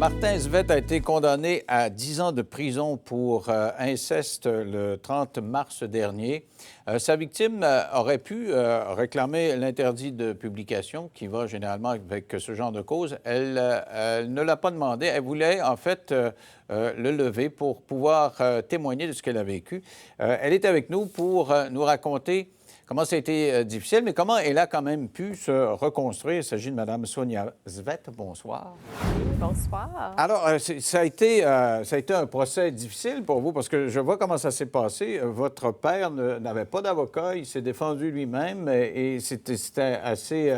Martin Svett a été condamné à 10 ans de prison pour inceste le 30 mars dernier. Sa victime aurait pu réclamer l'interdit de publication qui va généralement avec ce genre de cause. Elle ne l'a pas demandé. Elle voulait en fait le lever pour pouvoir témoigner de ce qu'elle a vécu. Elle est avec nous pour nous raconter comment ça a été difficile, mais comment elle a quand même pu se reconstruire. Il s'agit de Mme Sonia Svett. Bonsoir. Bonsoir. Alors, ça a été un procès difficile pour vous parce que je vois comment ça s'est passé. Votre père n'avait pas d'avocat, il s'est défendu lui-même et c'était assez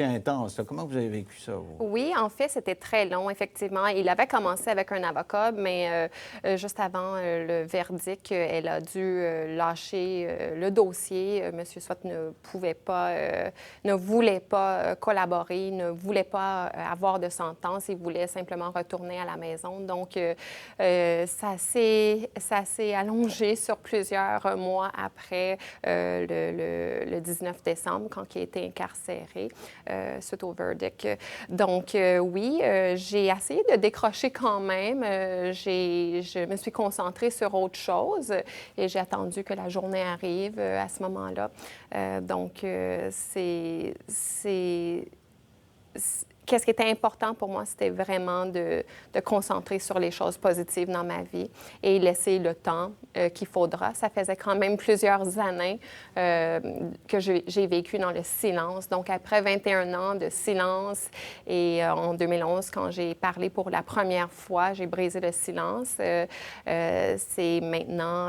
intense. Comment vous avez vécu ça, vous? Oui, en fait, c'était très long, effectivement. Il avait commencé avec un avocat, mais juste avant le verdict, elle a dû lâcher le dossier. M. Svett ne voulait pas collaborer, ne voulait pas avoir de sentence. Il voulait simplement retourner à la maison. Donc, ça s'est allongé sur plusieurs mois après le 19 décembre, quand il a été incarcéré suite au verdict. Donc, oui, j'ai essayé de décrocher quand même. Je me suis concentrée sur autre chose et j'ai attendu que la journée arrive à ce moment-là. Qu'est-ce qui était important pour moi, c'était vraiment de concentrer sur les choses positives dans ma vie et laisser le temps qu'il faudra. Ça faisait quand même plusieurs années que j'ai vécu dans le silence. Donc, après 21 ans de silence et en 2011, quand j'ai parlé pour la première fois, j'ai brisé le silence. C'est maintenant...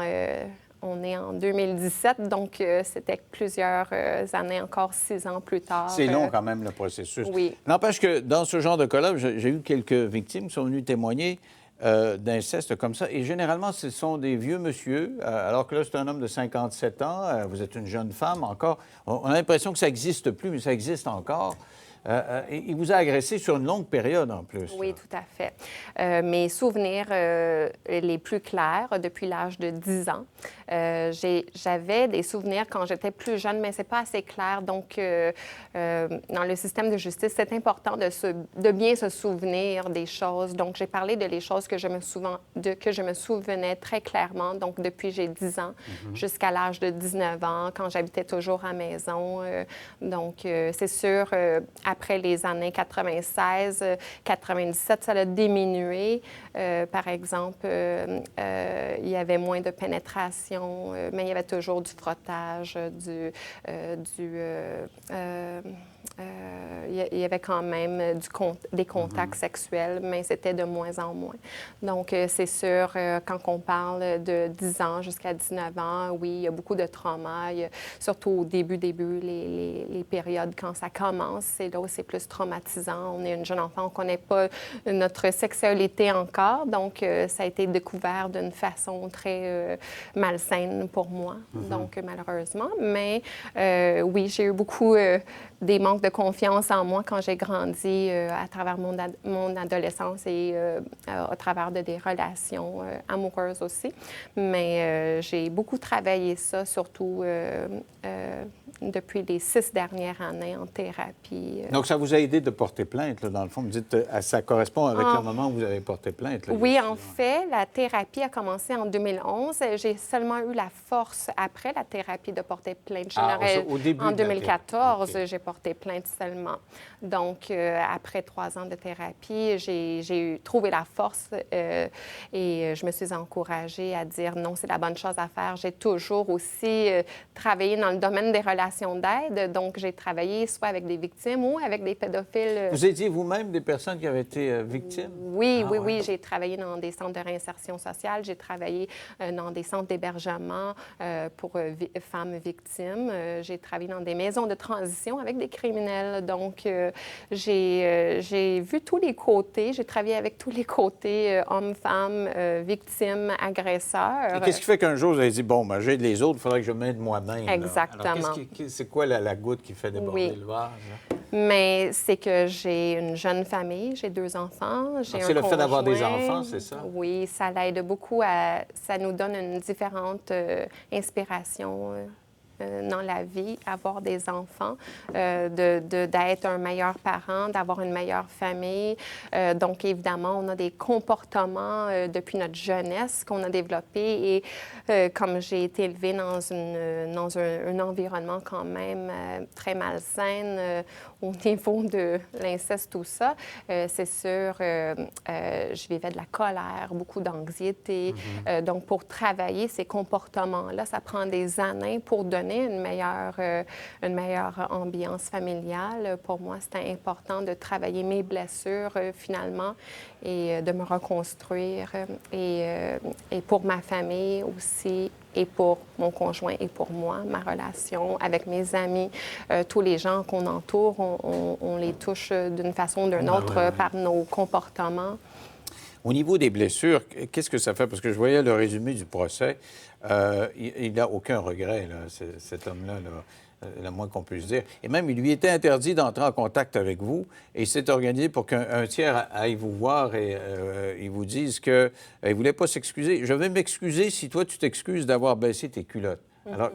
On est en 2017, donc c'était plusieurs années, encore 6 ans plus tard. C'est long quand même, le processus. Oui. N'empêche que dans ce genre de cas-là, j'ai eu quelques victimes qui sont venues témoigner d'inceste comme ça. Et généralement, ce sont des vieux monsieur, alors que là, c'est un homme de 57 ans. Vous êtes une jeune femme encore. On a l'impression que ça n'existe plus, mais ça existe encore. Il vous a agressé sur une longue période en plus. Oui, tout à fait. Mes souvenirs les plus clairs depuis l'âge de 10 ans. J'avais des souvenirs quand j'étais plus jeune, mais c'est pas assez clair. Donc, dans le système de justice, c'est important de bien se souvenir des choses. Donc, j'ai parlé de les choses que je me souvenais très clairement. Donc, depuis j'ai 10 ans jusqu'à l'âge de 19 ans, quand j'habitais toujours à la maison. Donc, c'est sûr, après les années 96, 97, ça a diminué. Par exemple, il y avait moins de pénétration, mais il y avait toujours du frottage, il y avait quand même des contacts sexuels, mais c'était de moins en moins. Donc, c'est sûr, quand on parle de 10 ans jusqu'à 19 ans, oui, il y a beaucoup de traumas. Surtout au début, les périodes quand ça commence, c'est là où c'est plus traumatisant. On est une jeune enfant, on ne connaît pas notre sexualité encore, donc ça a été découvert d'une façon très malsaine pour moi, donc malheureusement. Mais oui, j'ai eu beaucoup des manques de confiance en moi quand j'ai grandi à travers mon adolescence et à travers des relations amoureuses aussi. Mais j'ai beaucoup travaillé ça, surtout depuis les 6 dernières années en thérapie. Donc, ça vous a aidé de porter plainte, là, dans le fond. Vous dites, ça correspond avec le moment où vous avez porté plainte. Là, oui, en fait, la thérapie a commencé en 2011. J'ai seulement eu la force, après la thérapie, de porter plainte. Au début en 2014, okay. J'ai porté plainte seulement. Donc, après 3 ans de thérapie, j'ai trouvé la force et je me suis encouragée à dire non, c'est la bonne chose à faire. J'ai toujours aussi travaillé dans le domaine des relations d'aide. Donc, j'ai travaillé soit avec des victimes ou avec des pédophiles. Vous étiez vous-même des personnes qui avaient été victimes? Oui, oui. J'ai travaillé dans des centres de réinsertion sociale. J'ai travaillé dans des centres d'hébergement pour femmes victimes. J'ai travaillé dans des maisons de transition avec des criminels. Donc, j'ai vu tous les côtés. J'ai travaillé avec tous les côtés, hommes, femmes, victimes, agresseurs. Et qu'est-ce qui fait qu'un jour, vous avez dit, bon, ben, j'aide les autres, il faudrait que je m'aide moi-même? Exactement. C'est quoi la goutte qui fait déborder le vase? Hein? Mais c'est que j'ai une jeune famille, j'ai 2 enfants, j'ai un C'est le conjoint. fait d'avoir des enfants, c'est ça? Oui, ça l'aide beaucoup ça nous donne une différente inspiration, dans la vie, avoir des enfants, d'être un meilleur parent, d'avoir une meilleure famille. Donc, évidemment, on a des comportements depuis notre jeunesse qu'on a développés et comme j'ai été élevée dans un environnement quand même très malsain au niveau de l'inceste, tout ça, c'est sûr, je vivais de la colère, beaucoup d'anxiété. Donc, pour travailler ces comportements-là, ça prend des années pour donner une meilleure ambiance familiale. Pour moi, c'était important de travailler mes blessures finalement et de me reconstruire. Et pour ma famille aussi, et pour mon conjoint et pour moi, ma relation avec mes amis, tous les gens qu'on entoure, on les touche d'une façon ou d'une autre par nos comportements. Au niveau des blessures, qu'est-ce que ça fait? Parce que je voyais le résumé du procès. Il n'a aucun regret, là, cet homme-là, le moins qu'on puisse dire. Et même, il lui était interdit d'entrer en contact avec vous et il s'est organisé pour qu'un tiers aille vous voir et il vous dise qu'il ne voulait pas s'excuser. Je vais m'excuser si toi, tu t'excuses d'avoir baissé tes culottes. Alors,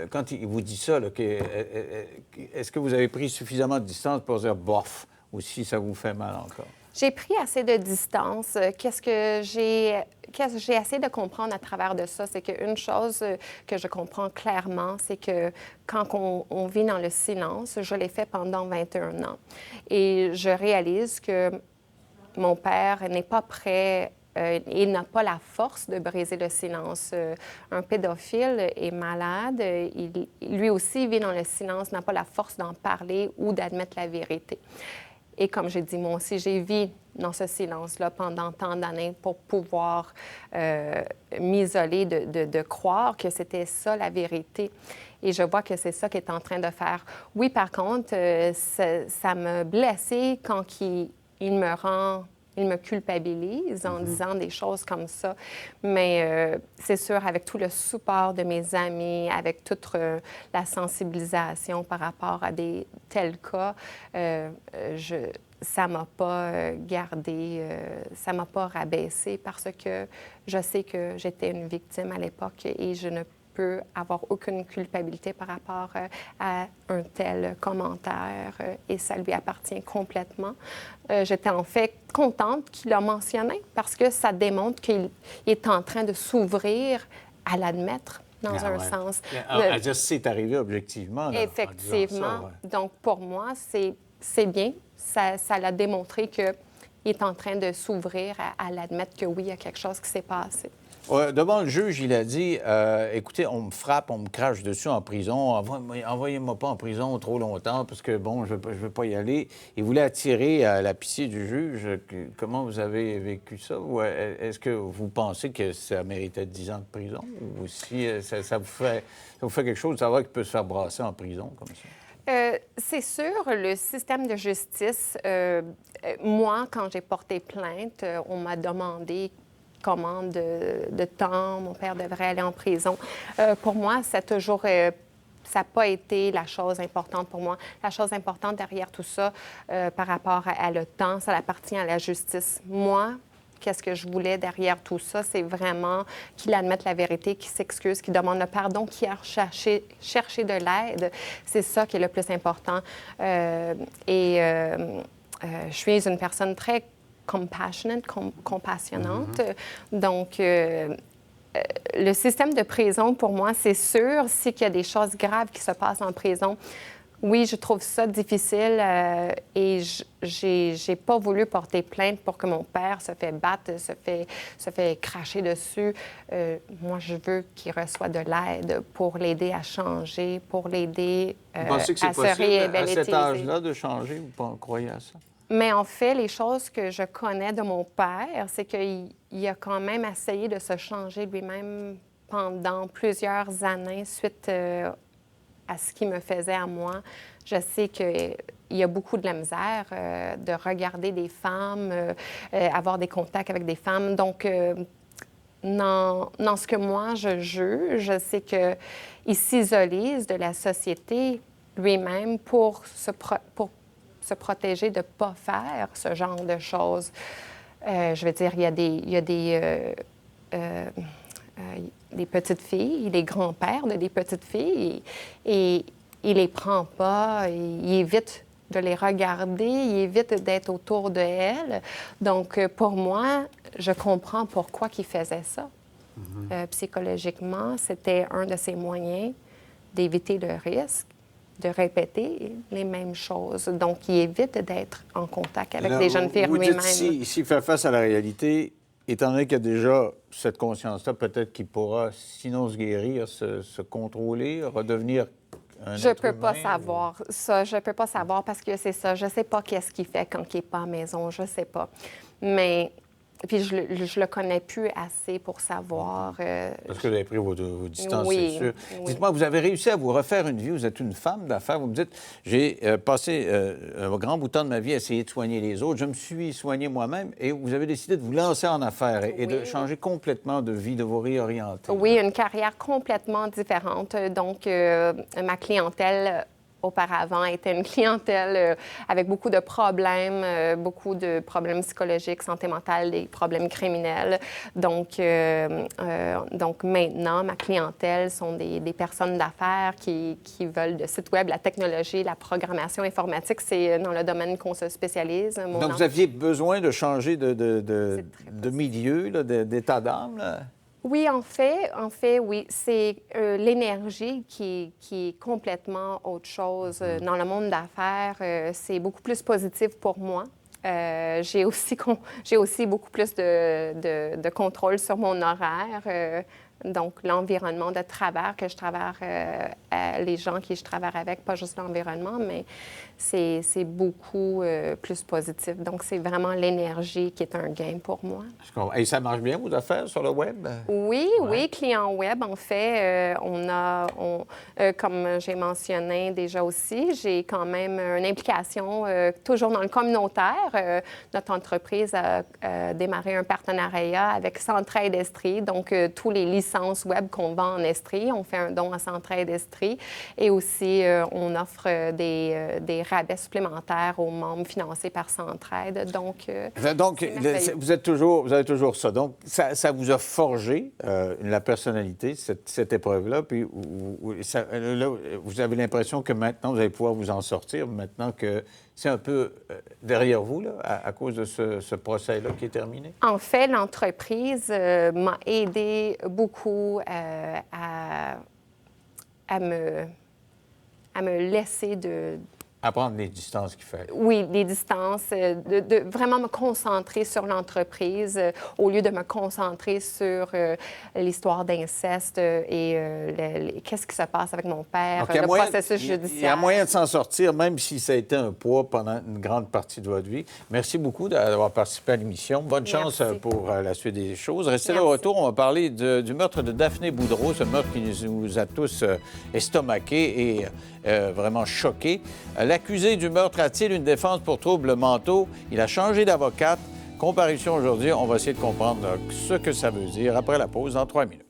quand il vous dit ça, là, est-ce que vous avez pris suffisamment de distance pour dire « bof » ou si ça vous fait mal encore? J'ai pris assez de distance. Qu'est-ce que j'ai essayé de comprendre à travers de ça, c'est qu'une chose que je comprends clairement, c'est que quand on vit dans le silence, je l'ai fait pendant 21 ans. Et je réalise que mon père n'est pas prêt il n'a pas la force de briser le silence. Un pédophile est malade. Lui aussi vit dans le silence, n'a pas la force d'en parler ou d'admettre la vérité. Et comme j'ai dit, moi aussi, j'ai vécu dans ce silence-là pendant tant d'années pour pouvoir m'isoler de croire que c'était ça la vérité. Et je vois que c'est ça qu'il est en train de faire. Oui, par contre, ça me blessait quand il me culpabilise en disant des choses comme ça. Mais c'est sûr, avec tout le support de mes amis, avec toute la sensibilisation par rapport à des tels cas, ça m'a pas gardé, ça m'a pas rabaissé parce que je sais que j'étais une victime à l'époque et je ne peux avoir aucune culpabilité par rapport à un tel commentaire et ça lui appartient complètement. J'étais en fait contente qu'il l'a mentionné parce que ça démontre qu'il est en train de s'ouvrir à l'admettre dans un sens. À dire c'est arrivé objectivement. Là, effectivement. Ça, Donc, pour moi, c'est bien. Ça l'a démontré qu'il est en train de s'ouvrir à l'admettre que oui, il y a quelque chose qui s'est passé. Devant le juge, il a dit écoutez, on me frappe, on me crache dessus en prison, envoyez-moi pas en prison trop longtemps parce que, bon, je veux pas y aller. Il voulait attirer la pitié du juge. Comment vous avez vécu ça? Ou est-ce que vous pensez que ça méritait 10 ans de prison? Ou si ça vous fait quelque chose de savoir qu'il peut se faire brasser en prison comme ça? C'est sûr, le système de justice, moi, quand j'ai porté plainte, on m'a demandé combien de temps mon père devrait aller en prison. Pour moi, ça n'a pas été la chose importante pour moi. La chose importante derrière tout ça, par rapport à le temps, ça appartient à la justice. Moi, qu'est-ce que je voulais derrière tout ça? C'est vraiment qu'il admette la vérité, qu'il s'excuse, qu'il demande le pardon, qu'il a cherché de l'aide. C'est ça qui est le plus important. Je suis une personne très compassionate, compassionnante. Donc, le système de prison, pour moi, c'est sûr, si qu'il y a des choses graves qui se passent en prison, oui, je trouve ça difficile et j'ai pas voulu porter plainte pour que mon père se fait battre, se fait cracher dessus. Moi, je veux qu'il reçoive de l'aide pour l'aider à changer, pour l'aider à se réhabiliter. À cet âge-là de changer, vous croyez à ça? Mais en fait, les choses que je connais de mon père, c'est qu'il a quand même essayé de se changer lui-même pendant plusieurs années suite à ce qu'il me faisait à moi. Je sais qu'il y a beaucoup de la misère de regarder des femmes, avoir des contacts avec des femmes. Donc, dans ce que moi je juge, je sais qu'il s'isolise de la société lui-même pour se protéger de ne pas faire ce genre de choses. Je veux dire, il y a des des petites filles, il est grand-père de des petites filles et il les prend pas, il évite de les regarder, il évite d'être autour de elles. Donc, pour moi, je comprends pourquoi il faisait ça. Psychologiquement, c'était un de ses moyens d'éviter le risque de répéter les mêmes choses. Donc, il évite d'être en contact avec des jeunes filles lui-même. S'il fait face à la réalité, étant donné qu'il a déjà cette conscience-là, peut-être qu'il pourra, sinon se guérir, se contrôler, redevenir un Je être peux pas humain, savoir ça. Je peux pas savoir parce que c'est ça. Je sais pas qu'est-ce qu'il fait quand il n'est pas à la maison. Je sais pas. Mais... Puis je le connais plus assez pour savoir. Parce que vous avez pris vos distances, oui, c'est sûr. Oui. Dites-moi, vous avez réussi à vous refaire une vie. Vous êtes une femme d'affaires. Vous me dites, j'ai passé un grand bout de temps de ma vie à essayer de soigner les autres. Je me suis soigné moi-même et vous avez décidé de vous lancer en affaires et de changer complètement de vie, de vous réorienter. Oui, une carrière complètement différente. Donc, ma clientèle auparavant était une clientèle avec beaucoup de problèmes psychologiques, santé mentale, des problèmes criminels. Donc maintenant, ma clientèle sont des personnes d'affaires qui veulent de sites web, la technologie, la programmation informatique. C'est dans le domaine qu'on se spécialise. Donc, vous aviez besoin de changer de milieu, là, d'état d'âme, là? Oui, en fait, oui. C'est l'énergie qui est complètement autre chose. Dans le monde d'affaires, c'est beaucoup plus positif pour moi. J'ai aussi beaucoup plus de contrôle sur mon horaire. Donc, l'environnement de travail que je travaille, les gens qui je travaille avec, pas juste l'environnement, mais c'est beaucoup plus positif. Donc, c'est vraiment l'énergie qui est un gain pour moi. Et ça marche bien, vos affaires, sur le web? Oui, oui, client web, en fait, comme j'ai mentionné déjà aussi, j'ai quand même une implication toujours dans le communautaire. Notre entreprise a démarré un partenariat avec Centraide Estrie, donc tous les licences web qu'on vend en Estrie, on fait un don à Centraide Estrie et aussi on offre des rabais supplémentaires aux membres financés par Centraide. Donc vous avez toujours ça. Donc, ça vous a forgé la personnalité, cette épreuve-là, puis là, vous avez l'impression que maintenant, vous allez pouvoir vous en sortir, maintenant que c'est un peu derrière vous, là, à cause de ce procès-là qui est terminé? En fait, l'entreprise m'a aidé beaucoup à me laisser À prendre les distances qu'il fait. Oui, les distances, de vraiment me concentrer sur l'entreprise au lieu de me concentrer sur l'histoire d'inceste et qu'est-ce qui se passe avec mon père, Donc, processus judiciaire. Il y a moyen de s'en sortir, même si ça a été un poids pendant une grande partie de votre vie. Merci beaucoup d'avoir participé à l'émission. Bonne chance pour la suite des choses. Restez là au retour, on va parler du meurtre de Daphné Boudreau, ce meurtre qui nous a tous estomaqués et vraiment choqués. L'accusé du meurtre a-t-il une défense pour troubles mentaux? Il a changé d'avocate. Comparution aujourd'hui. On va essayer de comprendre ce que ça veut dire après la pause dans 3 minutes.